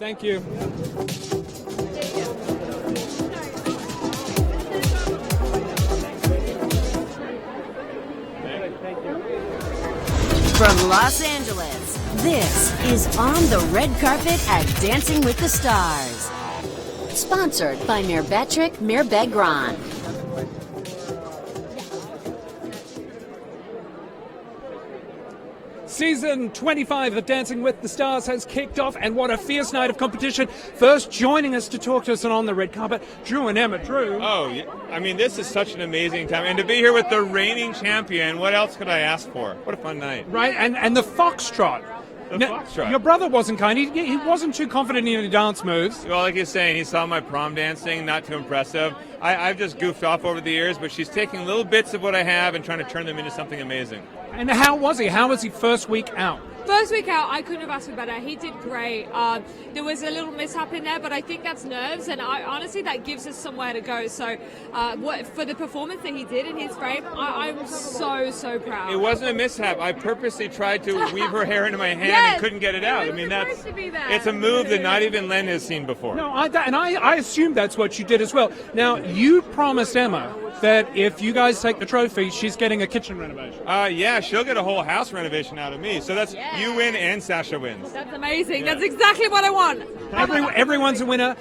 Thank you. From Los Angeles, this is On the Red Carpet at Dancing with the Stars. Sponsored by Mirbetric Mirbegron. Season 25 of Dancing with the Stars has kicked off, and what a fierce night of competition. First, joining us to talk to us on the red carpet, Drew and Emma. Drew. Oh, I mean, this is such an amazing time. And to be here with the reigning champion, what else could I ask for? What a fun night. Right, and the foxtrot. Foxtrot. Your brother wasn't kind. He wasn't too confident in the dance moves. Well, like he's saying, he saw my prom dancing, not too impressive. I've just goofed off over the years, but she's taking little bits of what I have and trying to turn them into something amazing. And how was he? How was he first week out? First week out, I couldn't have asked for better. He did great. There was a little mishap in there, but I think that's nerves, and honestly, that gives us somewhere to go. So, for the performance that he did in his frame, I'm so proud. It wasn't a mishap. I purposely tried to weave her hair into my hand and couldn't get it out. I mean, it's a move that not even Len has seen before. No, I assume that's what you did as well. Now, you promised Emma that if you guys take the trophy, she's getting a kitchen renovation. Yeah, she'll get a whole house renovation out of me. So that's you win and Sasha wins. That's amazing. Yeah. That's exactly what I want. Everyone's a winner.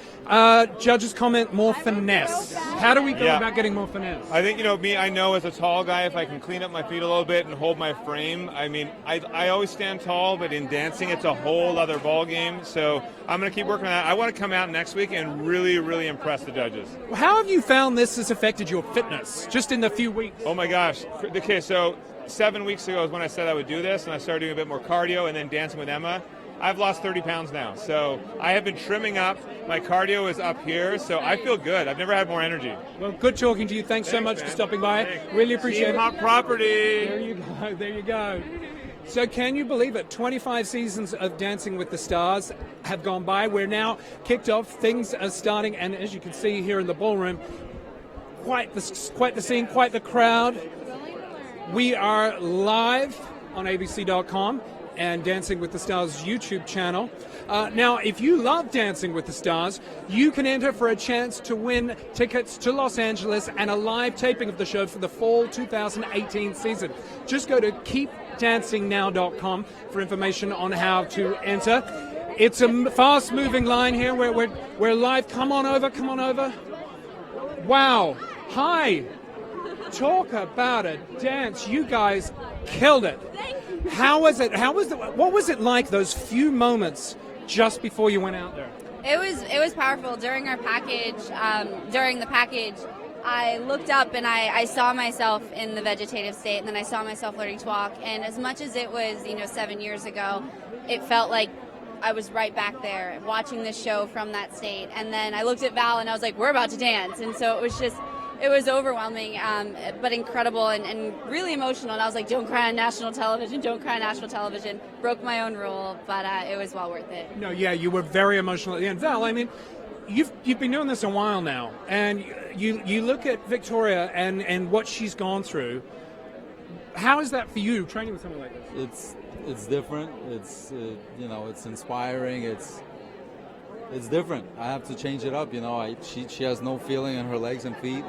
Judges comment more finesse. How do we go about getting more finesse? I think, me, I know as a tall guy, if I can clean up my feet a little bit and hold my frame, I mean, I always stand tall, but in dancing, it's a whole other ball game. So I'm going to keep working on that. I want to come out next week and really, really impress the judges. How have you found this has affected your fitness just in the few weeks? Oh, my gosh. Okay, so 7 weeks ago is when I said I would do this, and I started doing a bit more cardio and then dancing with Emma. I've lost 30 pounds now, so I have been trimming up. My cardio is up here, so I feel good. I've never had more energy. Well, good talking to you. Thanks so much for stopping by. Thanks. Really appreciate it. Hot property. There you go. There you go. So can you believe it? 25 seasons of Dancing with the Stars have gone by. We're now kicked off. Things are starting, and as you can see here in the ballroom, quite the scene, quite the crowd. We are live on ABC.com and Dancing with the Stars YouTube channel. Now, if you love Dancing with the Stars, you can enter for a chance to win tickets to Los Angeles and a live taping of the show for the fall 2018 season. Just go to keepdancingnow.com for information on how to enter. It's a fast-moving line here. We're live. Come on over. Wow. Hi. Talk about a dance. You guys killed it. How was it? What was it like those few moments just before you went out there? It was powerful. During our package, during the package, I looked up and I saw myself in the vegetative state, and then I saw myself learning to walk. And as much as it was, 7 years ago, it felt like I was right back there watching this show from that state. And then I looked at Val and I was like, we're about to dance. And so it was overwhelming, but incredible and really emotional. And I was like, don't cry on national television, don't cry on national television. Broke my own rule, but it was well worth it. No, yeah, you were very emotional at the end. Val, I mean, you've been doing this a while now, and you look at Victoria and what she's gone through. How is that for you, training with someone like this? It's different. It's it's inspiring. It's different. I have to change it up. She has no feeling in her legs and feet.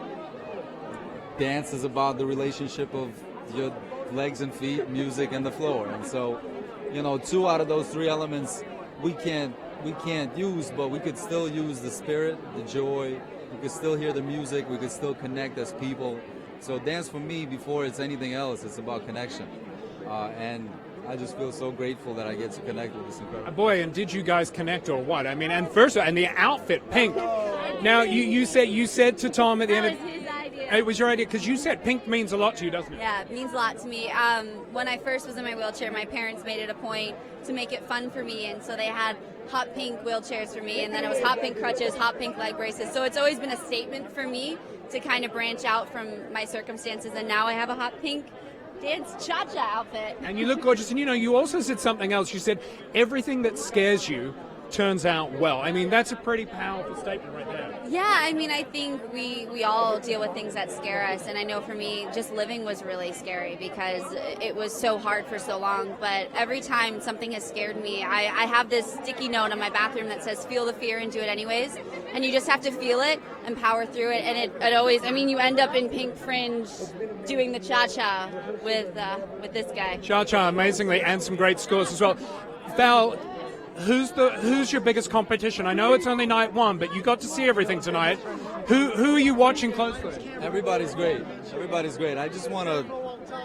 Dance is about the relationship of your legs and feet, music, and the floor. And so, 2 out of those 3 elements we can't use, but we could still use the spirit, the joy. We could still hear the music. We could still connect as people. So dance for me, before it's anything else, it's about connection. And I just feel so grateful that I get to connect with this incredible. Boy, and did you guys connect or what? I mean, and the outfit, pink. Now, you said to Tom at the end of His idea. it was your idea, because you said pink means a lot to you, doesn't it? Yeah, it means a lot to me. When I first was in my wheelchair, my parents made it a point to make it fun for me, and so they had hot pink wheelchairs for me, and then it was hot pink crutches, hot pink leg braces. So it's always been a statement for me to kind of branch out from my circumstances, and now I have a hot pink dance cha-cha outfit. And you look gorgeous. And you also said something else. You said everything that scares you turns out well. I mean, that's a pretty powerful statement right there. Yeah, I mean, I think we all deal with things that scare us, and I know for me, just living was really scary because it was so hard for so long, but every time something has scared me, I have this sticky note on my bathroom that says, feel the fear and do it anyways, and you just have to feel it and power through it, and it always, I mean, you end up in pink fringe doing the cha-cha with this guy. Cha-cha, amazingly, and some great scores as well. Val, who's your biggest competition? I know it's only night one, but you got to see everything tonight. Who are you watching closely? Everybody's great. Everybody's great. I just want to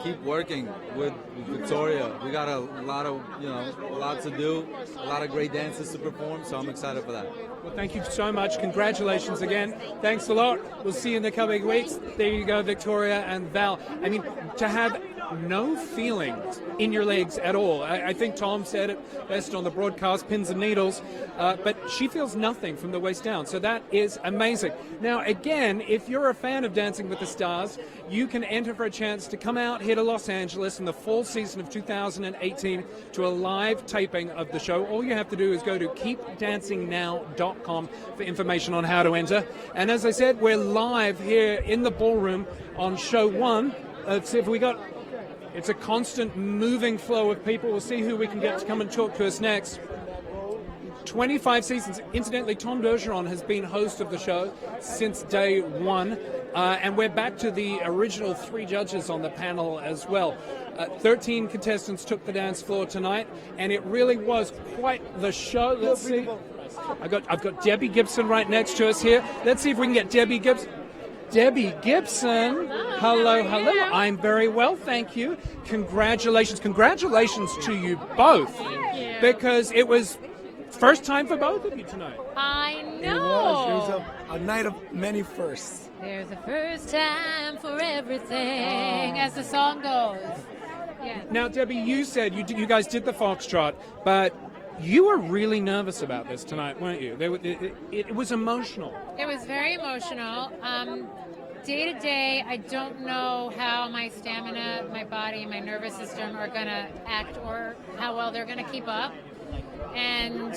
keep working with Victoria. We got a lot to do, a lot of great dances to perform, so I'm excited for that. Well, thank you so much. Congratulations again. Thanks a lot. We'll see you in the coming weeks. There you go, Victoria and Val. I mean, to have no feelings in your legs at all. I think Tom said it best on the broadcast, pins and needles, but she feels nothing from the waist down, so that is amazing. Now, again, if you're a fan of Dancing with the Stars, you can enter for a chance to come out here to Los Angeles in the fall season of 2018 to a live taping of the show. All you have to do is go to keepdancingnow.com for information on how to enter. And as I said, we're live here in the ballroom on show one. Let's see if we got... It's a constant moving flow of people. We'll see who we can get to come and talk to us next. 25 seasons. Incidentally, Tom Bergeron has been host of the show since day one. And we're back to the original 3 judges on the panel as well. 13 contestants took the dance floor tonight, and it really was quite the show. Let's see. I've got Debbie Gibson right next to us here. Let's see if we can get Debbie Gibson. Debbie Gibson, hello. I'm very well, thank you. Congratulations to you both, because it was first time for both of you tonight. I know. It was a night of many firsts. There's a first time for everything, as the song goes. Yeah. Now, Debbie, you said you guys did the foxtrot, but you were really nervous about this tonight, weren't you? It was emotional. It was very emotional. Day to day, I don't know how my stamina, my body, my nervous system are going to act or how well they're going to keep up. And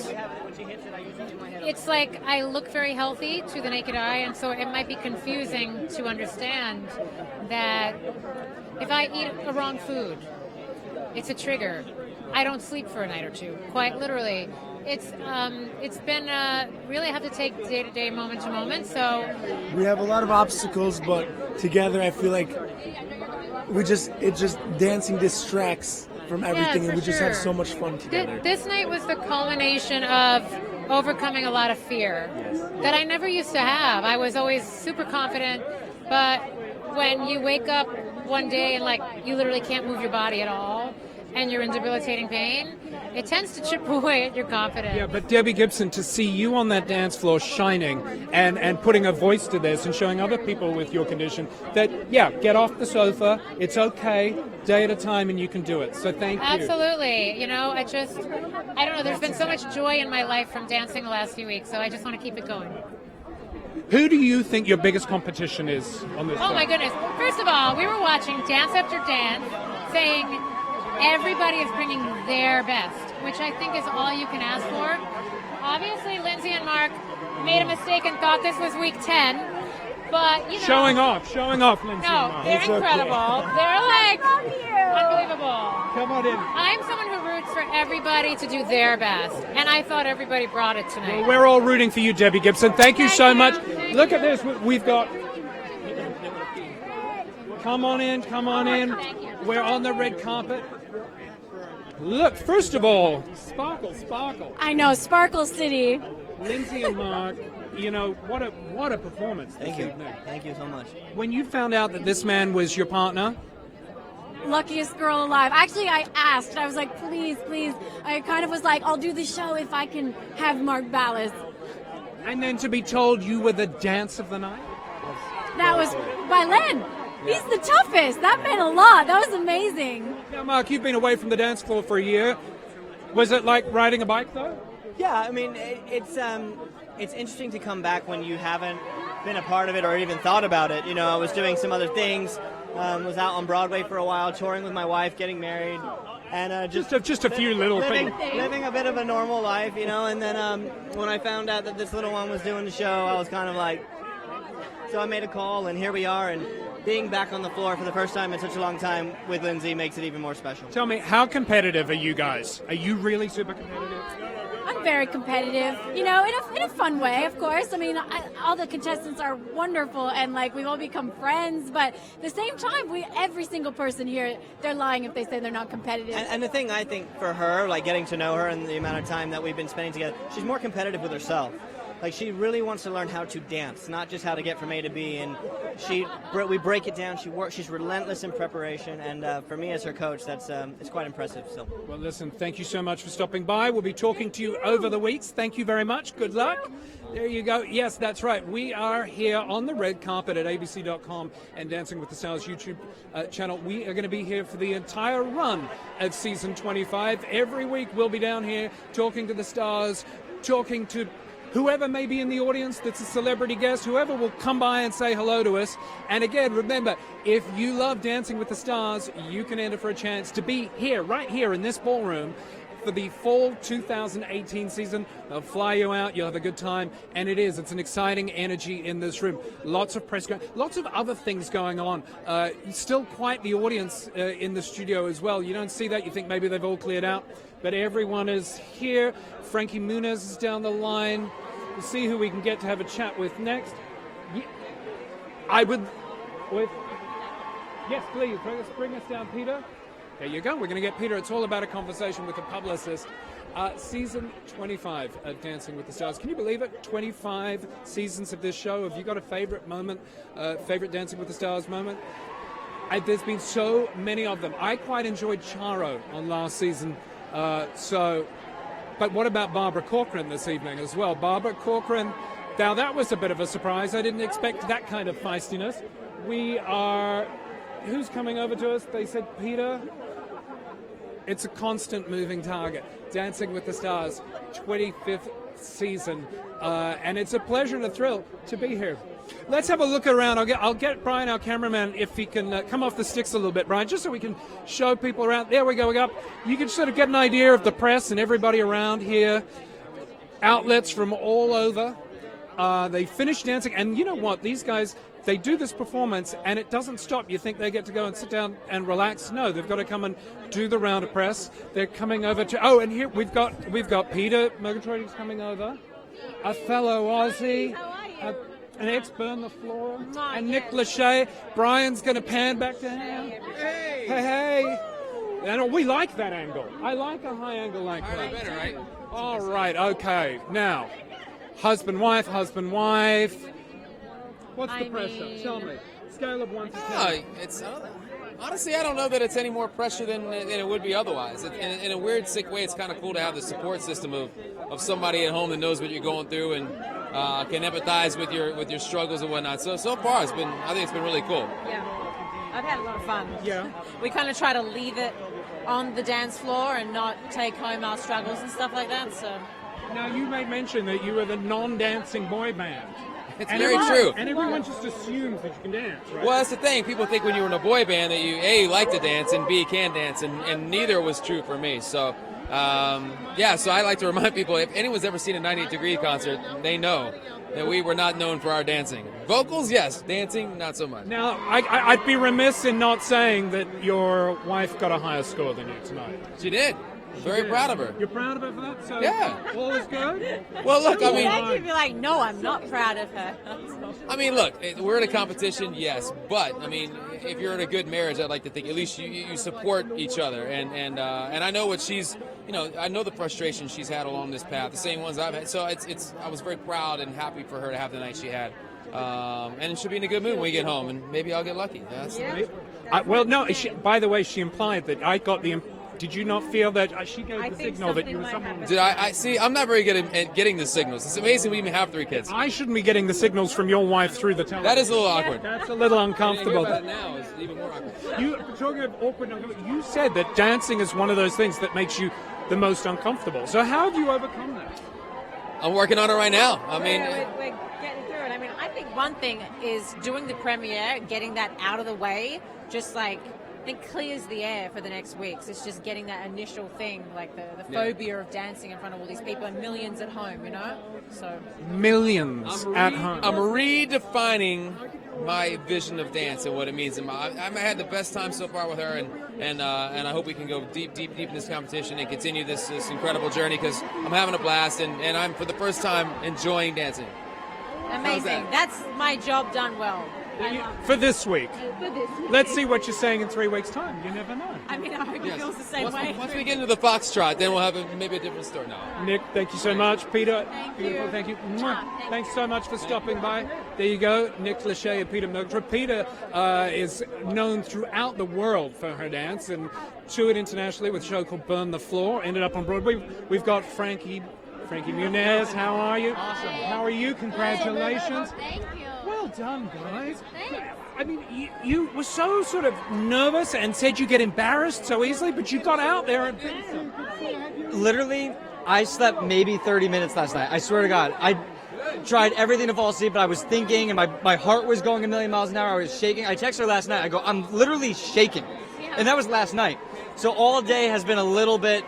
it's like I look very healthy to the naked eye, and so it might be confusing to understand that if I eat a wrong food, it's a trigger. I don't sleep for a night or two, quite literally. It's been really have to take day to day, moment to moment. So we have a lot of obstacles, but together I feel like dancing distracts from everything, and we just have so much fun together. This night was the culmination of overcoming a lot of fear that I never used to have. I was always super confident, but when you wake up one day and you literally can't move your body at all, and you're in debilitating pain, it tends to chip away at your confidence. Yeah, but Debbie Gibson, to see you on that dance floor shining and putting a voice to this and showing other people with your condition that, get off the sofa, it's okay, day at a time, and you can do it. So thank you. Absolutely. I don't know, there's been so much joy in my life from dancing the last few weeks, so I just want to keep it going. Who do you think your biggest competition is on this show? Oh my goodness. First of all, we were watching dance after dance, saying everybody is bringing their best, which I think is all you can ask for. Obviously, Lindsay and Mark made a mistake and thought this was week 10, but showing off, Lindsay. No, they're incredible. They're unbelievable. Come on in. I'm someone who roots for everybody to do their best, and I thought everybody brought it tonight. Well, we're all rooting for you, Debbie Gibson. Thank you so much. Look at this. We've got. Come on in. We're on the red carpet. Look, first of all, sparkle. I know, Sparkle City. Lindsay and Mark, what a performance. Thank you. Thank you so much. When you found out that this man was your partner, luckiest girl alive. Actually, I asked. I was like, please. I kind of was like, I'll do the show if I can have Mark Ballas. And then to be told you were the dance of the night? That was by Len. He's the toughest. That meant a lot. That was amazing. Now, Mark, you've been away from the dance floor for a year. Was it like riding a bike, though? Yeah, I mean, it's interesting to come back when you haven't been a part of it or even thought about it. I was doing some other things, was out on Broadway for a while, touring with my wife, getting married, and just a few little things. Living a bit of a normal life, you know. And then when I found out that this little one was doing the show, I was kind of like, so I made a call, and here we are. And being back on the floor for the first time in such a long time with Lindsay makes it even more special. Tell me, how competitive are you guys? Are you really super competitive? I'm very competitive, you know, in a fun way, of course. I mean, all the contestants are wonderful, and like we've all become friends. But at the same time, every single person here, they're lying if they say they're not competitive. And the thing I think for her, like getting to know her and the amount of time that we've been spending together, she's more competitive with herself. Like, she really wants to learn how to dance, not just how to get from A to B. And we break it down. She's relentless in preparation. And for me as her coach, it's quite impressive. So. Well, listen, thank you so much for stopping by. We'll be talking to you over the weeks. Thank you very much. Good luck. There you go. Yes, that's right. We are here on the red carpet at abc.com and Dancing with the Stars YouTube channel. We are going to be here for the entire run of season 25. Every week we'll be down here talking to the stars, talking to whoever may be in the audience that's a celebrity guest, whoever will come by and say hello to us. And again, remember, if you love Dancing with the Stars, you can enter for a chance to be here, right here in this ballroom for the fall 2018 season. They'll fly you out, you'll have a good time, and it's an exciting energy in this room. Lots of press, lots of other things going on. Still quite the audience in the studio as well. You don't see that, you think maybe they've all cleared out, but everyone is here. Frankie Muniz is down the line. We'll see who we can get to have a chat with next. Yes, please, bring us down, Peta. There you go. We're going to get Peta. It's all about a conversation with a publicist. Season 25 of Dancing with the Stars. Can you believe it? 25 seasons of this show. Have you got a favorite moment, favorite Dancing with the Stars moment? There's been so many of them. I quite enjoyed Charo on last season. But what about Barbara Corcoran this evening as well? Barbara Corcoran, now that was a bit of a surprise. I didn't expect that kind of feistiness. Who's coming over to us? They said Peta. It's a constant moving target. Dancing with the Stars, 25th season. And it's a pleasure and a thrill to be here. Let's have a look around. I'll get Brian, our cameraman, if he can come off the sticks a little bit, Brian, just so we can show people around. There we go. You can sort of get an idea of the press and everybody around here. Outlets from all over. They finish dancing, and you know what? These guys, they do this performance, and it doesn't stop. You think they get to go and sit down and relax? No, they've got to come and do the round of press. They're coming over to. Oh, and here we've got Peta Murgatroyd is coming over, a fellow Aussie. How are you? An ex-Burn the Floor, and Nick Lachey. Brian's going to pan back to him. Hey. And we like that angle. I like a high angle like that. Better, right? All right, okay. Now, husband, wife. What's the pressure? Tell me. Scale of 1 to 10. Honestly, I don't know that it's any more pressure than it would be otherwise. In a weird, sick way, it's kind of cool to have the support system of somebody at home that knows what you're going through and can empathize with your struggles and whatnot. So far, I think it's been really cool. Yeah, I've had a lot of fun. Yeah. We kind of try to leave it on the dance floor and not take home our struggles and stuff like that. So. Now, you made mention that you were the non-dancing boy band. It's very true. And everyone just assumes that you can dance, right? Well, that's the thing. People think when you're in a boy band that you, A, like to dance, and B, can dance, and neither was true for me. So, so I like to remind people, if anyone's ever seen a 98 Degree concert, they know that we were not known for our dancing. Vocals, yes. Dancing, not so much. Now, I'd be remiss in not saying that your wife got a higher score than you tonight. She did. Very proud of her. You're proud of her for that? So yeah. All is good? Well, look, I mean... You'd be like, no, I'm not proud of her. I mean, look, we're in a competition, yes. But, I mean, if you're in a good marriage, I'd like to think at least you support each other. And I know what she's... I know the frustration she's had along this path, the same ones I've had. So I was very proud and happy for her to have the night she had. And she'll be in a good mood when we get home, and maybe I'll get lucky. By the way, she implied that I got the... Did you not feel that she gave the signal that you were someone? Did I see? I'm not very good at getting the signals. It's amazing we even have 3 kids. I shouldn't be getting the signals from your wife through the telephone. That is a little awkward. That's a little uncomfortable. About it now is even more awkward. Talking of awkward, you said that dancing is one of those things that makes you the most uncomfortable. So how have you overcome that? I'm working on it right now. I mean, we're getting through it. I mean, I think one thing is doing the premiere, getting that out of the way, just like think clears the air for the next weeks. It's just getting that initial thing, like the phobia of dancing in front of all these people and millions at home, you know? So Millions at home. I'm redefining my vision of dance and what it means. And I've had the best time so far with her, and I hope we can go deep in this competition and continue this incredible journey, because I'm having a blast, and I'm, for the first time, enjoying dancing. amazing. That's my job done well. For this week. Let's see what you're saying in 3 weeks' time. You never know. I mean, I hope it feels the same way. Once we get into the foxtrot, then we'll have maybe a different story. No. Nick, thank you so much. Peter, beautiful, thank you. Thanks so much for stopping by. There you go, Nick Lachey and Peter Murgatroyd. Peter is known throughout the world for her dance and toured internationally with a show called Burn the Floor. Ended up on Broadway. We've got Frankie Muniz. How are you? Awesome. How are you? Congratulations. Thank you. Well done, guys. Thanks. I mean, you were so sort of nervous and said you get embarrassed so easily, but you got out there and beat them. Literally, I slept maybe 30 minutes last night. I swear to God. I tried everything to fall asleep, but I was thinking, and my heart was going a million miles an hour. I was shaking. I texted her last night. I go, I'm literally shaking. And that was last night. So all day has been a little bit,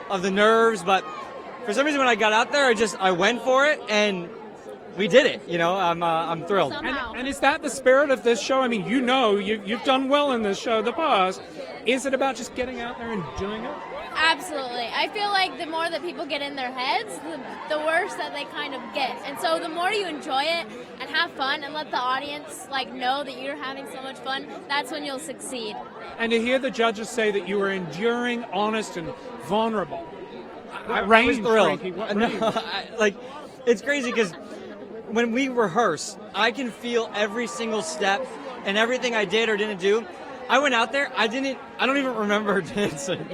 of the nerves, but for some reason when I got out there, I went for it, and we did it. I'm thrilled. And is that the spirit of this show? I mean, you've done well in this show in the past. Is it about just getting out there and doing it? Absolutely. I feel like the more that people get in their heads, the worse that they kind of get. And so the more you enjoy it and have fun and let the audience know that you're having so much fun, that's when you'll succeed. And to hear the judges say that you were enduring, honest, and vulnerable. I was thrilled. It's crazy because when we rehearse, I can feel every single step and everything I did or didn't do. I went out there, I don't even remember dancing,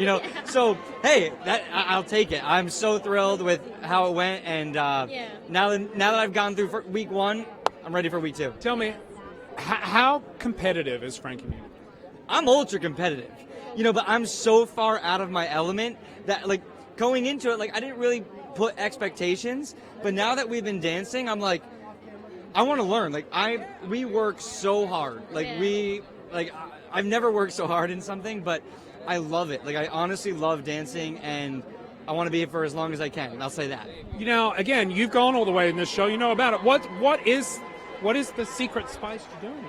So, hey, I'll take it. I'm so thrilled with how it went, and now that I've gone through week 1, I'm ready for week 2. Tell me, how competitive is Frankie Muniz? I'm ultra competitive, but I'm so far out of my element that, going into it, I didn't really put expectations, but now that we've been dancing, I'm like, I want to learn. We work so hard. I've never worked so hard in something, but I love it. I honestly love dancing, and I want to be here for as long as I can. I'll say that. Again, you've gone all the way in this show. You know about it. What is the secret spice to doing it?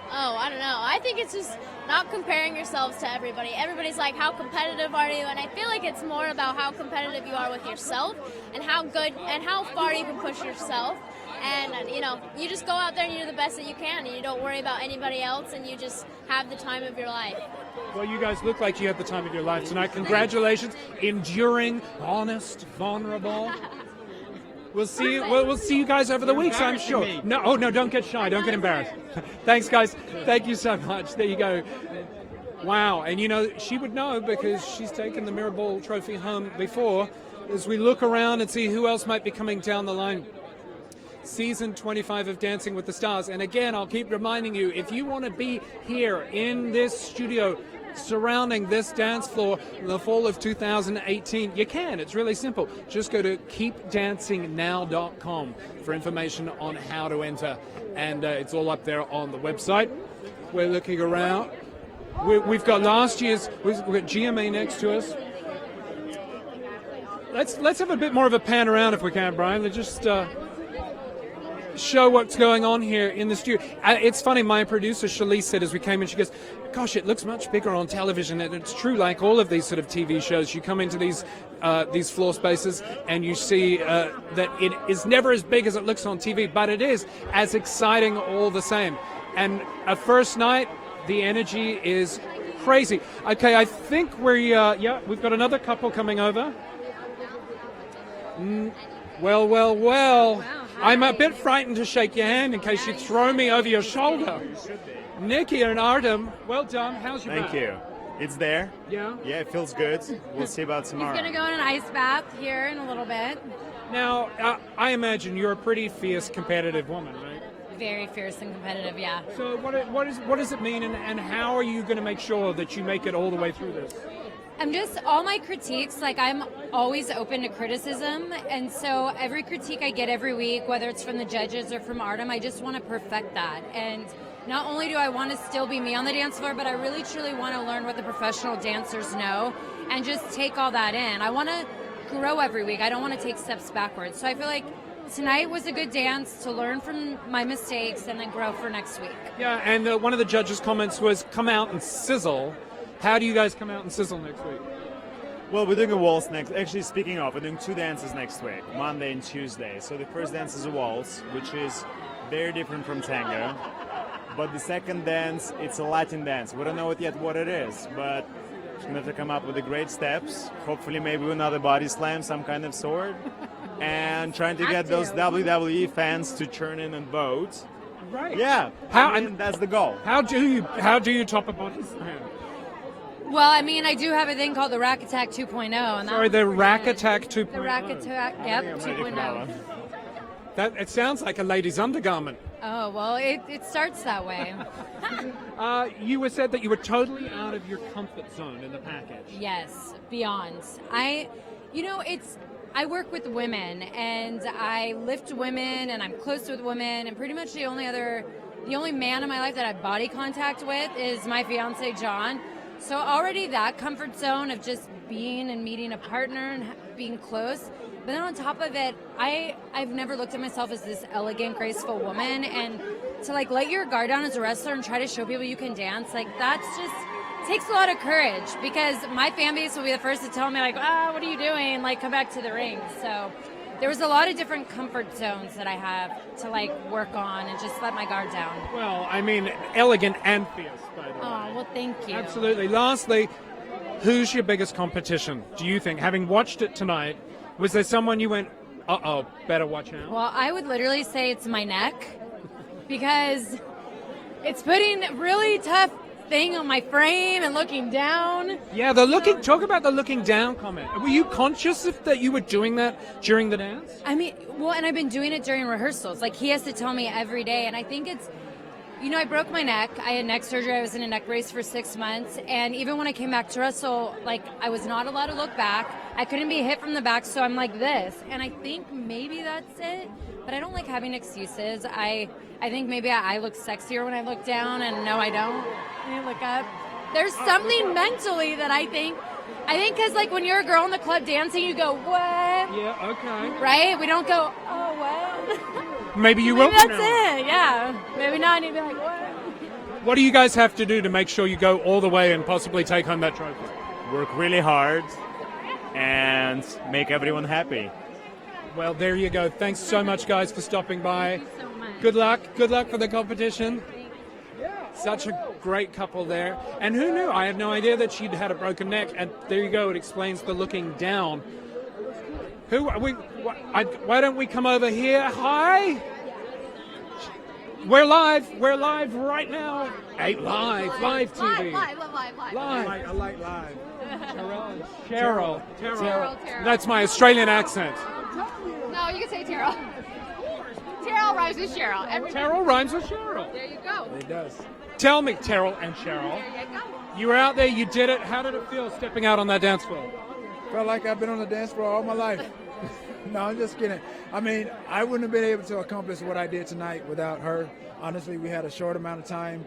Oh, I don't know. I think it's just not comparing yourselves to everybody. Everybody's like, how competitive are you? And I feel like it's more about how competitive you are with yourself and how good and how far you can push yourself. And, you just go out there and you do the best that you can, and you don't worry about anybody else, and you just have the time of your life. Well, you guys look like you had the time of your life tonight. Congratulations. Enduring, honest, vulnerable. We'll see you. We'll see you guys over the weeks, I'm sure. No, don't get shy. Don't get embarrassed. Thanks, guys. Thank you so much. There you go. Wow. And she would know because she's taken the Mirror Ball trophy home before. As we look around and see who else might be coming down the line. Season 25 of Dancing with the Stars. And again, I'll keep reminding you, if you want to be here in this studio surrounding this dance floor in the fall of 2018, you can. It's really simple. Just go to keepdancingnow.com for information on how to enter. And it's all up there on the website. We're looking around. We've got last year's, we've got GMA next to us. Let's have a bit more of a pan around if we can, Brian. Let's just show what's going on here in the studio. It's funny, my producer Shalise said as we came in, she goes, gosh, it looks much bigger on television. And it's true, like all of these sort of TV shows, you come into these floor spaces and you see that it is never as big as it looks on TV, but it is as exciting all the same. And a first night, the energy is crazy. Okay, I think we've got another couple coming over. Well. Wow. I'm a bit frightened to shake your hand in case you throw me over your shoulder. Nikki and Artem, well done. How's your back? Thank you. It's there. Yeah? Yeah, it feels good. We'll see about tomorrow. He's going to go in an ice bath here in a little bit. Now, I imagine you're a pretty fierce, competitive woman, right? Very fierce and competitive, yeah. So what does it mean, and how are you going to make sure that you make it all the way through this? All my critiques, I'm always open to criticism, and so every critique I get every week, whether it's from the judges or from Artem, I just want to perfect that. And not only do I want to still be me on the dance floor, but I really truly want to learn what the professional dancers know and just take all that in. I want to grow every week. I don't want to take steps backwards. So I feel like tonight was a good dance to learn from my mistakes and then grow for next week. Yeah, and one of the judges' comments was come out and sizzle. How do you guys come out and sizzle next week? Well, we're doing a waltz next. Actually, speaking of, we're doing 2 dances next week, Monday and Tuesday. So the first dance is a waltz, which is very different from tango. But the second dance, it's a Latin dance. We don't know it yet what it is, but we're going to have to come up with the great steps. Hopefully maybe another body slam, some kind of sort. And trying to get those WWE fans to turn in and vote. Right. Yeah. That's the goal. How do you top a body slam? Well, I mean, I do have a thing called the Rack Attack 2.0. And Sorry, the Rack Attack 2.0. The Rack Attack, yep, 2.0. It sounds like a lady's undergarment. Oh, well, it starts that way. You were said that you were totally out of your comfort zone in the package. Yes, beyond. I work with women, and I lift women, and I'm close with women, and pretty much the only man in my life that I have body contact with is my fiance, John. So already that comfort zone of just being and meeting a partner and being close. But then on top of it, I've never looked at myself as this elegant, graceful woman. And to like let your guard down as a wrestler and try to show people you can dance, like that's just takes a lot of courage, because my fan base will be the first to tell me like, what are you doing? Like, come back to the ring. So there was a lot of different comfort zones that I have to like work on and just let my guard down. Well, I mean, elegant and fierce, by the way. Oh, well, thank you. Absolutely. Lastly, who's your biggest competition, do you think? Having watched it tonight, was there someone you went, better watch out? Well, I would literally say it's my neck, because it's putting really tough thing on my frame and looking down. Yeah, talk about the looking down comment. Were you conscious that you were doing that during the dance? I mean, well, and I've been doing it during rehearsals. Like, he has to tell me every day, and I think it's, I broke my neck. I had neck surgery. I was in a neck brace for 6 months, and even when I came back to wrestle, like, I was not allowed to look back. I couldn't be hit from the back, so I'm like this, and I think maybe that's it, but I don't like having excuses. I think maybe I look sexier when I look down, and no, I don't. When I look up, there's something mentally that I think because like when you're a girl in the club dancing, you go, what? Yeah, okay. Right? We don't go, oh, what? Maybe you will. Maybe that's it, yeah. Maybe not, and you'd be like, what? What do you guys have to do to make sure you go all the way and possibly take home that trophy? Work really hard and make everyone happy. Well, there you go. Thanks so much, guys, for stopping by. Thank you so much. Good luck. Good luck for the competition. Such a great couple there. And who knew? I had no idea that she'd had a broken neck. And there you go. It explains the looking down. Why don't we come over here? Hi. We're live. We're live right now. Live TV. Live. I like live. Cheryl. That's my Australian accent. No, you can say Terrell. Terrell rhymes with Cheryl. Terrell rhymes with Cheryl. There you go. It does. Tell me, Terrell and Cheryl. There you go. You were out there, you did it. How did it feel stepping out on that dance floor? Felt like I've been on the dance floor all my life. No, I'm just kidding. I mean, I wouldn't have been able to accomplish what I did tonight without her. Honestly, we had a short amount of time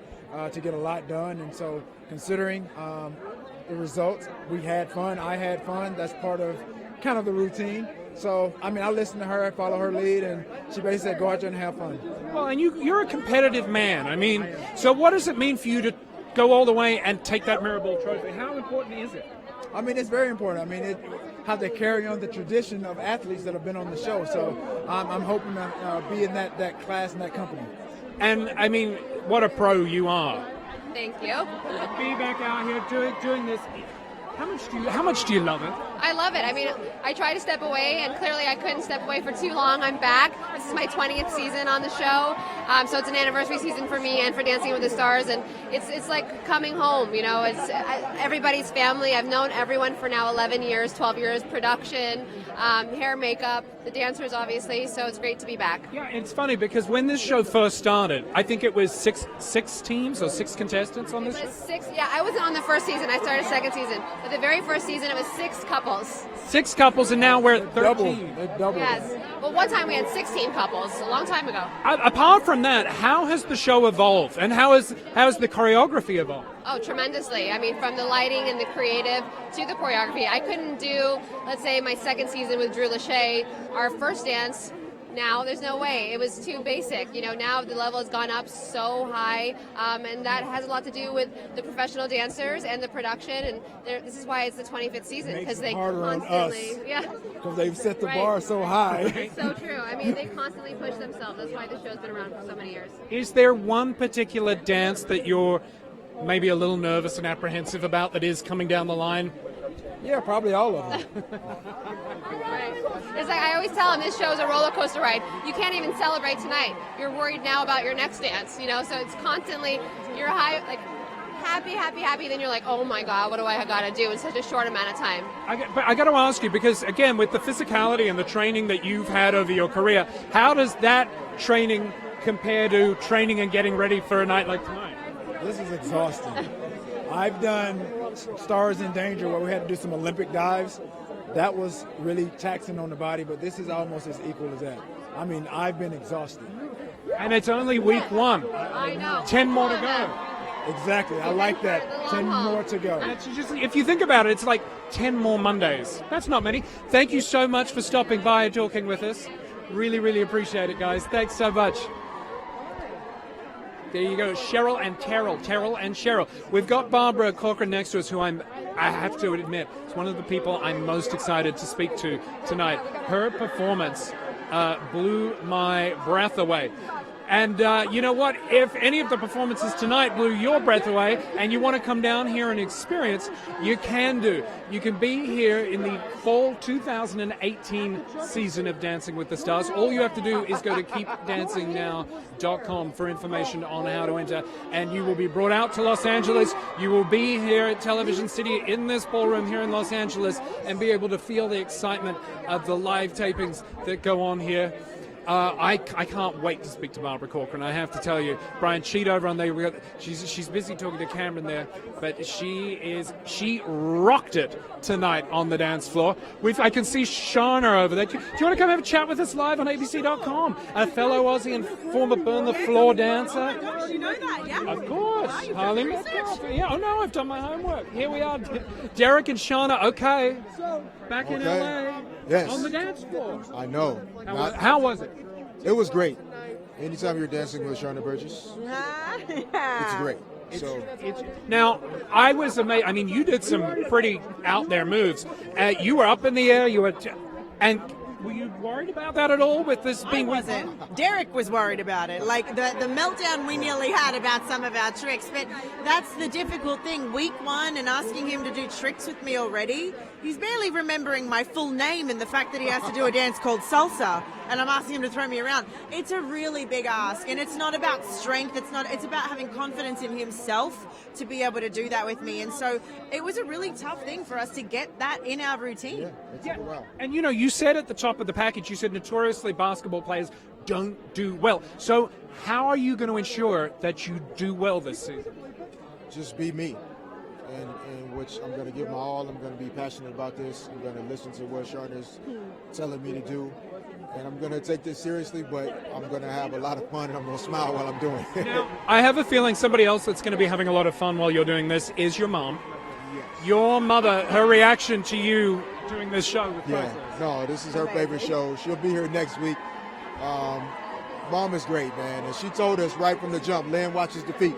to get a lot done. And so considering the results, we had fun. I had fun. That's part of kind of the routine. So, I mean, I listened to her, I follow her lead, and she basically said, go out there and have fun. Well, and you're a competitive man. I mean, so what does it mean for you to go all the way and take that Mirabelle trophy? How important is it? I mean, it's very important. I mean, how they carry on the tradition of athletes that have been on the show. So I'm hoping to be in that class and that company. And, I mean, what a pro you are. Thank you. Be back out here doing this. How much do you love it? I love it. I mean, I try to step away, and clearly I couldn't step away for too long. I'm back. This is my 20th season on the show, so it's an anniversary season for me and for Dancing with the Stars, and it's like coming home. It's everybody's family. I've known everyone for now 11 years, 12 years. Production, hair, makeup. the dancers, obviously. So it's great to be back. Yeah, it's funny because when this show first started, I think it was six teams or 6 contestants on this It show. was 6. Yeah, I wasn't on the first season. I started second season. But the very first season, it was 6 couples. 6 couples, and now we're at 13. They doubled. Yes. Well, one time we had 16 couples a long time ago. Apart from that, how has the show evolved, and how has the choreography evolved? Oh, tremendously. I mean, from the lighting and the creative to the choreography. I couldn't do, let's say, my second season with Lachey, our first dance. Now there's no way. It was too basic. You know, now the level has gone up so high, and that has a lot to do with the professional dancers and the production. And this is why it's the 25th season, because they constantly, because they've set the Right. bar so high. It's so true. I mean, they constantly push themselves. That's why the show's been around for so many years. Is there one particular dance that you're maybe a little nervous and apprehensive about that is coming down the line? Yeah, probably all of them. Right. It's like I always tell them, this show is a roller coaster ride. You can't even celebrate tonight. You're worried now about your next dance, you know? So it's constantly, you're high, like happy, then you're like, oh my God, what do I got to do in such a short amount of time? But I got to ask you, because again, with the physicality and the training that you've had over your career, how does that training compare to training and getting ready for a night like tonight? This is exhausting. I've done Stars in Danger where we had to do some Olympic dives. That was really taxing on the body, but this is almost as equal as that. I mean, I've been exhausted. And it's only week 1. I know. 10 more to go. Exactly. I like that. 10 more to go. And it's just, if you think about it, it's like 10 more Mondays. That's not many. Thank you so much for stopping by and talking with us. Really, really appreciate it, guys. Thanks so much. There you go, Cheryl and Terrell and Cheryl. We've got Barbara Corcoran next to us, who I have to admit, is one of the people I'm most excited to speak to tonight. Her performance blew my breath away. And you know what? If any of the performances tonight blew your breath away and you want to come down here and experience, you can do. You can be here in the fall 2018 season of Dancing with the Stars. All you have to do is go to keepdancingnow.com for information on how to enter. And you will be brought out to Los Angeles. You will be here at Television City in this ballroom here in Los Angeles and be able to feel the excitement of the live tapings that go on here. I can't wait to speak to Barbara Corcoran. I have to tell you, Brian Cheat over on there. She's busy talking to Cameron there, but she rocked it tonight on the dance floor. I can see Sharna over there. Do you want to come have a chat with us live on ABC.com? A fellow Aussie and former Burn the Floor dancer. You know that, yeah? Of course. Harley Metcalf. Yeah, oh no, I've done my homework. Here we are. Derek and Sharna, okay. Back in LA. Yes. On the dance floor. I know. How was it? It was great. Anytime you're dancing with Sharna Burgess, it's great. Now, I was amazed. I mean, you did some pretty out there moves. You were up in the air. And were you worried about that at all with this being? I wasn't. Derek was worried about it. Like the meltdown we nearly had about some of our tricks. But that's the difficult thing. Week 1 and asking him to do tricks with me already. He's barely remembering my full name and the fact that he has to do a dance called salsa. And I'm asking him to throw me around. It's a really big ask, and it's not about strength. It's about having confidence in himself to be able to do that with me. And so it was a really tough thing for us to get that in our routine. Yeah. And you know, you said at the top of the package, you said notoriously basketball players don't do well. So how are you going to ensure that you do well this season? Just be me. In which I'm going to give my all. I'm going to be passionate about this. I'm going to listen to what Sharna's telling me to do. And I'm going to take this seriously, but I'm going to have a lot of fun and I'm going to smile while I'm doing it. I have a feeling somebody else that's going to be having a lot of fun while you're doing this is your mom. Yes. Your mother, her reaction to you doing this show with Yeah, no, this is her favorite show. She'll be here next week. Mom is great, man. And she told us right from the jump, Lynn watches the feet.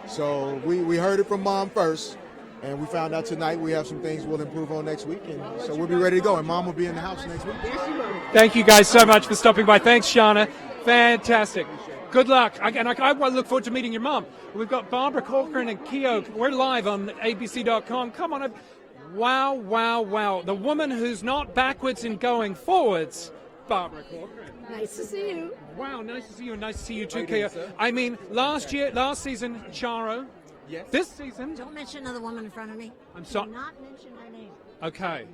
So we heard it from Mom first, and we found out tonight we have some things we'll improve on next week, and so we'll be ready to go, and Mom will be in the house next week. Thank you guys so much for stopping by. Thanks, Sharna. Fantastic. Good luck. I look forward to meeting your mom. We've got Barbara Corcoran and Keogh. We're live on ABC.com. Come on. Wow, wow, wow. The woman who's not backwards and going forwards, Barbara Corcoran. Nice to see you. Wow, nice to see you, and nice to see you too, Keogh. I mean, last season, Charo. Yes. This season. Don't mention another woman in front of me. I'm sorry. Do not mention her name. Okay.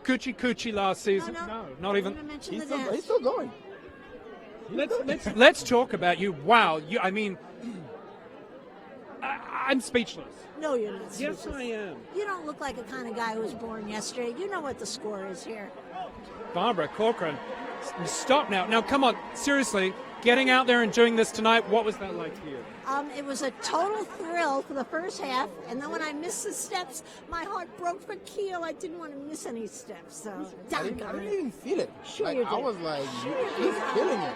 coochie last season. No, not even. He's still going. Let's talk about you. Wow, I mean, I'm speechless. No, you're not. Yes, I am. You don't look like a kind of guy who was born yesterday. You know what the score is here. Barbara Corcoran, stop now. Now, come on, seriously, getting out there and doing this tonight, what was that like for you? It was a total thrill for the first half, and then when I missed the steps, my heart broke for Keel. I didn't want to miss any steps. So I didn't even feel it. Sure like, you did. I was like, he's killing it.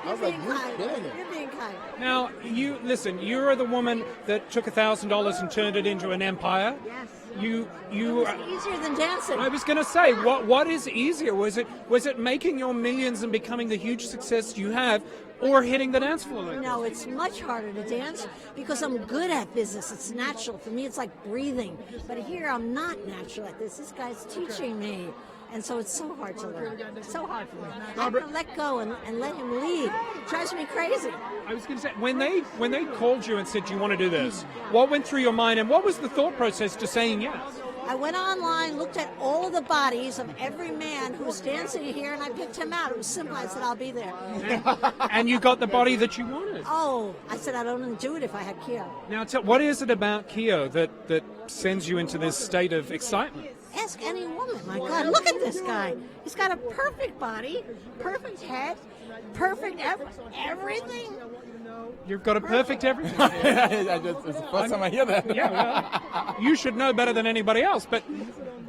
I was like, you're killing it. You're being kind. Now, you're the woman that took $1,000 and turned it into an empire. Yes. You It's easier than dancing. I was going to say, what is easier? Was it making your millions and becoming the huge success you have, or hitting the dance floor? No, it's much harder to dance because I'm good at business. It's natural. For me, it's like breathing. But here, I'm not natural at this. This guy's teaching me. And so it's so hard to learn. It's so hard for me. I have to let go and let him lead. It drives me crazy. I was going to say, when they called you and said, do you want to do this, what went through your mind and what was the thought process to saying yes? I went online, looked at all of the bodies of every man who's dancing here, and I picked him out. It was simple. I said, I'll be there. And you got the body that you wanted. Oh, I said I'd only do it if I had Keo. Now, what is it about Keo that sends you into this state of excitement? Ask any woman. My God, look at this guy. He's got a perfect body, perfect head, perfect everything. You've got a perfect everything. It's the first time I hear that. Yeah, well, you should know better than anybody else. But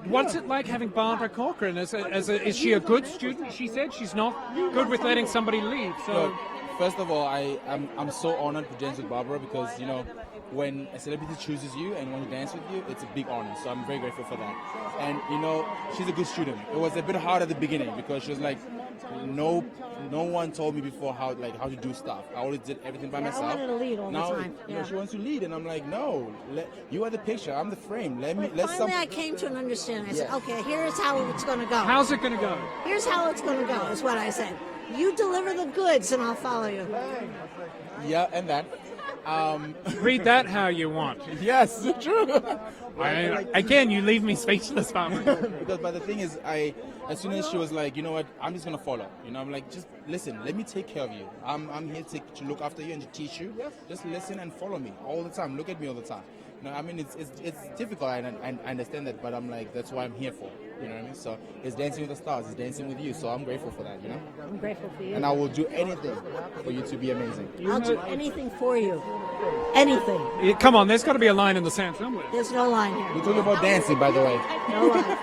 what's it like having Barbara Corcoran? Is she a good student? She said she's not good with letting somebody leave. So, look, first of all, I'm so honored to dance with Barbara because when a celebrity chooses you and wants to dance with you, it's a big honor. So I'm very grateful for that. And she's a good student. It was a bit hard at the beginning because she was like, no one told me before how to do stuff. I always did everything by myself. I wanted to lead all the time. Now she wants to lead, and I'm like, no, you are the picture, I'm the frame. Finally, I came to an understanding. I said, okay, here's how it's going to go. How's it going to go? Here's how it's going to go, is what I said. You deliver the goods, and I'll follow you. Yeah, and that. Read that how you want. Yes, true. Again, you leave me speechless, Barbara. But the thing is, as soon as she was like, you know what, I'm just gonna follow. I'm like, just listen. Let me take care of you. I'm here to look after you and to teach you. Just listen and follow me all the time. Look at me all the time. I mean, it's difficult. I understand that, but I'm like, that's what I'm here for. You know what I mean? So it's Dancing with the Stars. It's dancing with you. So I'm grateful for that. I'm grateful for you. And I will do anything for you to be amazing. I'll do anything for you. Anything. Come on, there's got to be a line in the sand somewhere. There's no line here. We're talking about dancing, by the way. No line.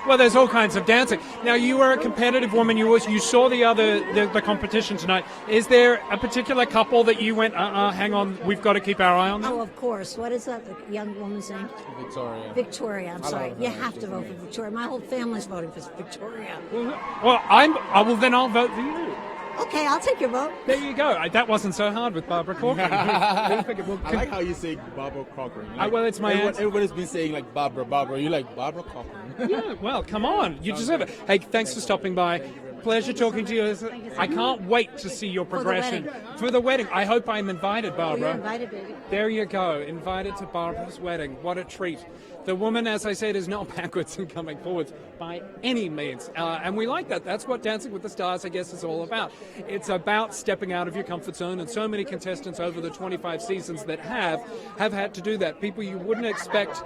Well, there's all kinds of dancing. Now, you are a competitive woman. You saw the competition tonight. Is there a particular couple that you went, hang on, we've got to keep our eye on them? Oh, of course. What is that young woman's name? Victoria. Victoria, I'm sorry. You have to vote for Victoria. My whole family's voting for Victoria. Well, I'll vote for you. Okay, I'll take your vote. There you go. That wasn't so hard with Barbara Corcoran. I like how you say Barbara Corcoran. Well, it's my answer. Everybody's been saying like Barbara. You like Barbara Corcoran. Yeah, well, come on. You deserve it. Hey, thanks for stopping by. Pleasure talking to you. I can't wait to see your progression. For the wedding. I hope I'm invited, Barbara. Oh, you're invited, baby. There you go. Invited to Barbara's wedding. What a treat. The woman, as I said, is not backwards and coming forwards by any means. And we like that. That's what Dancing with the Stars, I guess, is all about. It's about stepping out of your comfort zone. And so many contestants over the 25 seasons that have had to do that. People you wouldn't expect.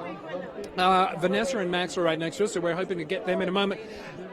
Vanessa and Max are right next to us, so we're hoping to get them in a moment.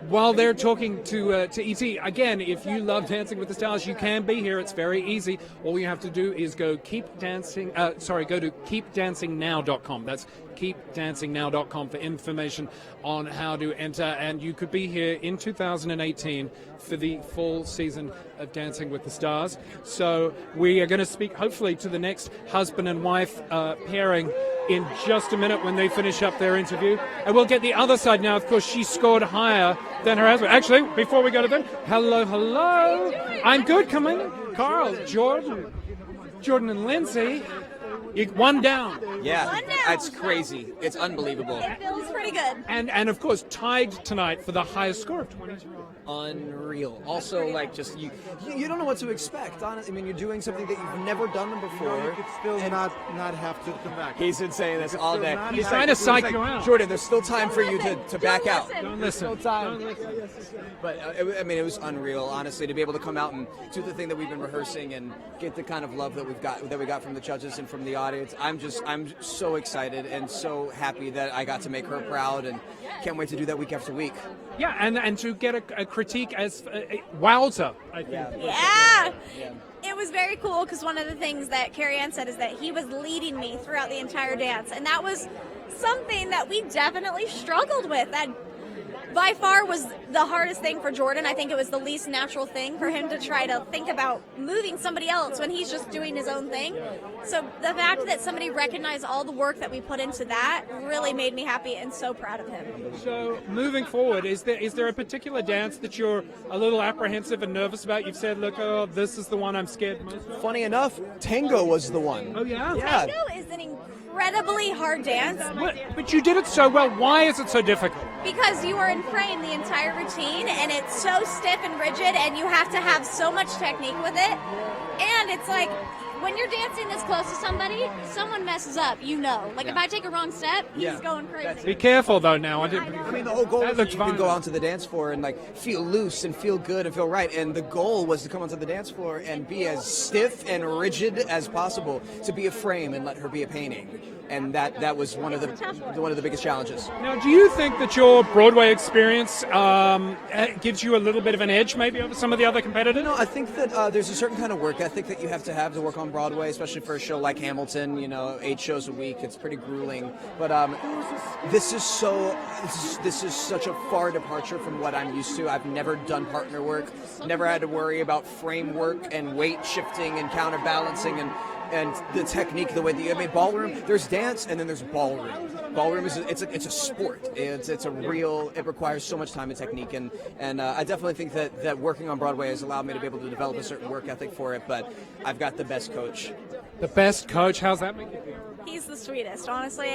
While they're talking to ET, again, if you love Dancing with the Stars, you can be here. It's very easy. All you have to do is go to keepdancingnow.com. That's keepdancingnow.com for information on how to enter. And you could be here in 2018 for the full season of Dancing with the Stars. So we are going to speak, hopefully, to the next husband and wife pairing in just a minute when they finish up their interview. And we'll get the other side now. Of course, she scored higher than her husband. Actually, before we go to them, hello. I'm good. Come in. Karl, Jordan and Lindsay. One down. Yeah, that's crazy. It's unbelievable. It feels pretty be good. And of course, tied tonight for the highest score of 22. Unreal. Also, like, just you don't know what to expect. Honestly, I mean, you're doing something that you've never done before. You could still not have to come back. He's been saying this all day. He's trying to psych you out. Jordan, there's still time for you to back out. Don't There's listen. still time. But I mean, it was unreal, honestly, to be able to come out and do the thing that we've been rehearsing and get the kind of love that we got from the judges and from the audience. I'm so excited and so happy that I got to make her proud, and can't wait to do that week after week. Yeah, and to get a critique as Wowzer, I think. Yeah. It was very cool because one of the things that Carrie Ann said is that he was leading me throughout the entire dance, and that was something that we definitely struggled with. That by far was the hardest thing for Jordan. I think it was the least natural thing for him to try to think about moving somebody else when he's just doing his own thing. So the fact that somebody recognized all the work that we put into that really made me happy and so proud of him. So moving forward, is there a particular dance that you're a little apprehensive and nervous about? You've said, look, this is the one I'm scared most of. Funny enough, tango was the one. Oh, yeah? Yeah. Tango is an incredibly hard dance. But you did it so well. Why is it so difficult? Because you are in frame the entire routine, and it's so stiff and rigid, and you have to have so much technique with it. And it's like, when you're dancing this close to somebody, someone messes up, you know. Like, if I take a wrong step, he's going crazy. Be careful, though, now. I mean, the whole goal is that you can go onto the dance floor and, like, feel loose and feel good and feel right. And the goal was to come onto the dance floor and be as stiff and rigid as possible, to be a frame and let her be a painting. And that was one of the biggest challenges. Now, do you think that your Broadway experience gives you a little bit of an edge, maybe, over some of the other competitors? No, I think that there's a certain kind of work ethic that you have to work on Broadway, especially for a show like Hamilton. 8 shows a week. It's pretty grueling. But this is such a far departure from what I'm used to. I've never done partner work. Never had to worry about framework and weight shifting and counterbalancing and the technique, the way ballroom. There's dance and then there's ballroom. Ballroom is it's a sport. It requires so much time and technique, and I definitely think that working on Broadway has allowed me to be able to develop a certain work ethic for it. But I've got the best coach. The best coach? How's that make you feel? He's the sweetest, honestly.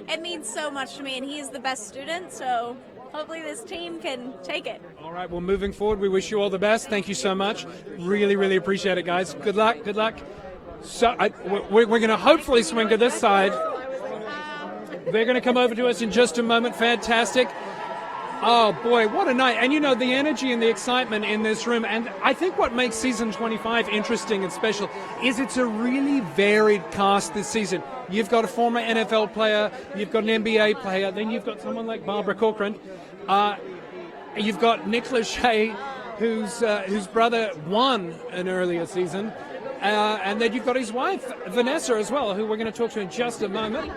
It means so much to me, and he's the best student, so hopefully this team can take it. All right, well, moving forward, we wish you all the best. Thank you so much. Really, really appreciate it, guys. Good luck. So we're going to hopefully swing to this side. They're going to come over to us in just a moment. Fantastic. Oh, boy, what a night. And, the energy and the excitement in this room. And I think what makes season 25 interesting and special is it's a really varied cast this season. You've got a former NFL player. You've got an NBA player. Then you've got someone like Barbara Corcoran. You've got Nick Lachey, whose brother won an earlier season. And then you've got his wife, Vanessa, as well, who we're going to talk to in just a moment.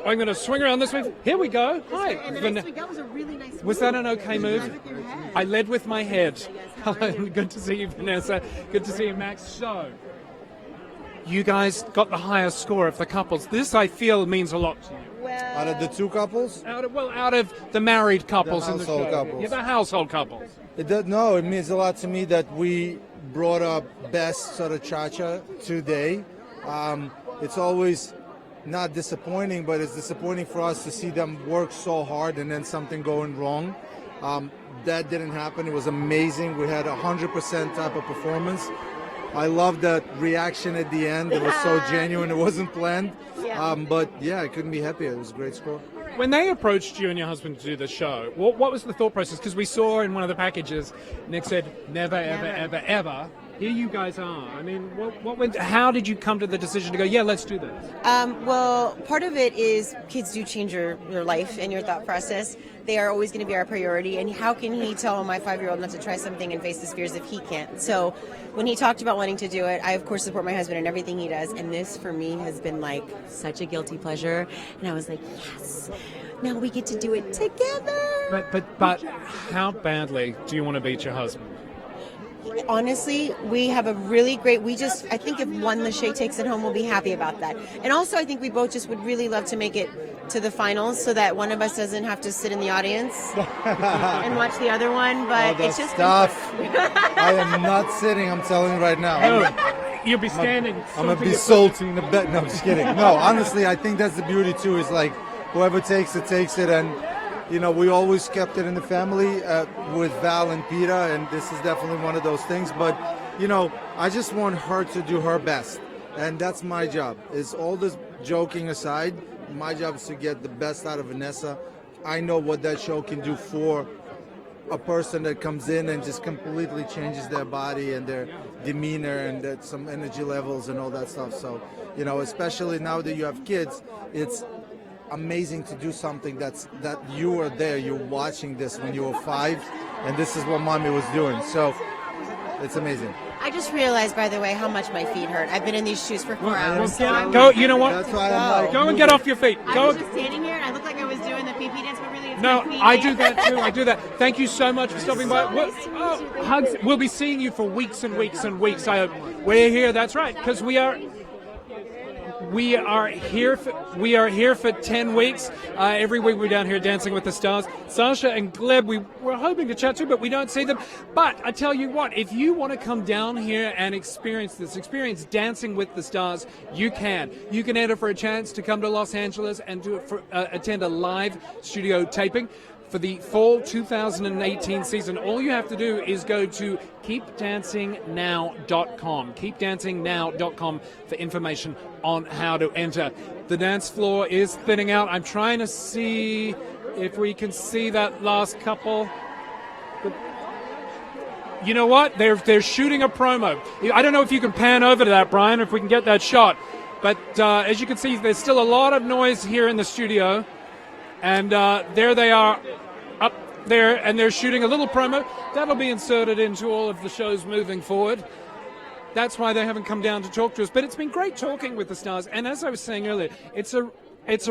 I'm going to swing around this way. Here we go. Hi. That was a really nice move. Was that an okay move? I led with my head. Hello. Good to see you, Vanessa. Good to see you, Max. So, you guys got the highest score of the couples. This, I feel, means a lot to you. Out of the two couples? Out of the married couples in the show. Couples. Yeah, the household couples. It means a lot to me that we brought up best sort of cha-cha today. It's always not disappointing, but it's disappointing for us to see them work so hard and then something going wrong. That didn't happen. It was amazing. We had 100% type of performance. I love that reaction at the end. It was so genuine. It wasn't planned. But yeah, I couldn't be happier. It was a great score. When they approached you and your husband to do the show, what was the thought process? Because we saw in one of the packages, Nick said, never, ever, ever. Here you guys are. I mean, how did you come to the decision to go, yeah, let's do this? Well, part of it is kids do change your life and your thought process. They are always going to be our priority. And how can he tell my 5-year-old not to try something and face his fears if he can't? So when he talked about wanting to do it, I, of course, support my husband in everything he does. And this, for me, has been like such a guilty pleasure. And I was like, yes, now we get to do it together. But how badly do you want to beat your husband? Honestly, we have a really great, I think if one Lachey takes it home, we'll be happy about that. And also, I think we both just would really love to make it to the finals so that one of us doesn't have to sit in the audience and watch the other one. But it's just stuff. I am not sitting, I'm telling you right now. You'll be standing. I'm going to be salting the bet. No, I'm just kidding. No, honestly, I think that's the beauty too, is like whoever takes it, and we always kept it in the family with Val and Peta, and this is definitely one of those things. But, I just want her to do her best, and that's my job. Is all this joking aside, my job is to get the best out of Vanessa. I know what that show can do for a person that comes in and just completely changes their body and their demeanor and some energy levels and all that stuff. So, especially now that you have kids, it's amazing to do something that you were there, you're watching this when you were 5, and this is what mommy was doing. So it's amazing. I just realized, by the way, how much my feet hurt. I've been in these shoes for 4 hours. Go, you know what? That's why I'm like, go and get off your feet. I Go. was just standing here, and I looked like I was doing the pee-pee dance, but really it's No, my feet. I do that too. I do that. Thank you so much for stopping by. Hugs. We'll be seeing you for weeks and weeks and weeks. I hope we're here. That's right, because we are here for 10 weeks. Every week we're down here Dancing with the Stars. Sasha and Gleb, we were hoping to chat to, but we don't see them. But I tell you what, if you want to come down here and experience Dancing with the Stars, you can. You can enter for a chance to come to Los Angeles and attend a live studio taping for the fall 2018 season. All you have to do is go to keepdancingnow.com. Keepdancingnow.com for information on how to enter. The dance floor is thinning out. I'm trying to see if we can see that last couple. You know what? They're shooting a promo. I don't know if you can pan over to that, Brian, if we can get that shot. But as you can see, there's still a lot of noise here in the studio. And there they are up there, and they're shooting a little promo. That'll be inserted into all of the shows moving forward. That's why they haven't come down to talk to us. But it's been great talking with the stars. And as I was saying earlier, it's a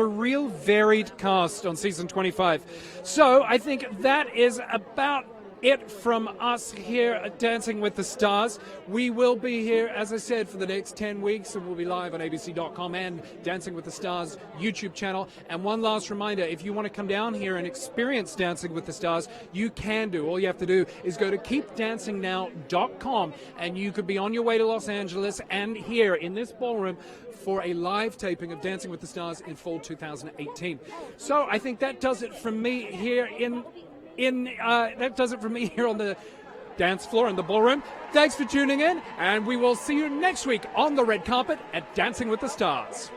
real varied cast on season 25. So I think that is about it from us here at Dancing with the Stars. We will be here, as I said, for the next 10 weeks, and we'll be live on abc.com and Dancing with the Stars YouTube channel. And one last reminder, if you want to come down here and experience Dancing with the Stars, you can do. All you have to do is go to keepdancingnow.com, and you could be on your way to Los Angeles and here in this ballroom for a live taping of Dancing with the Stars in fall 2018. So I think that does it from me here that does it for me here on the dance floor in the ballroom. Thanks for tuning in, and we will see you next week on the red carpet at Dancing with the Stars.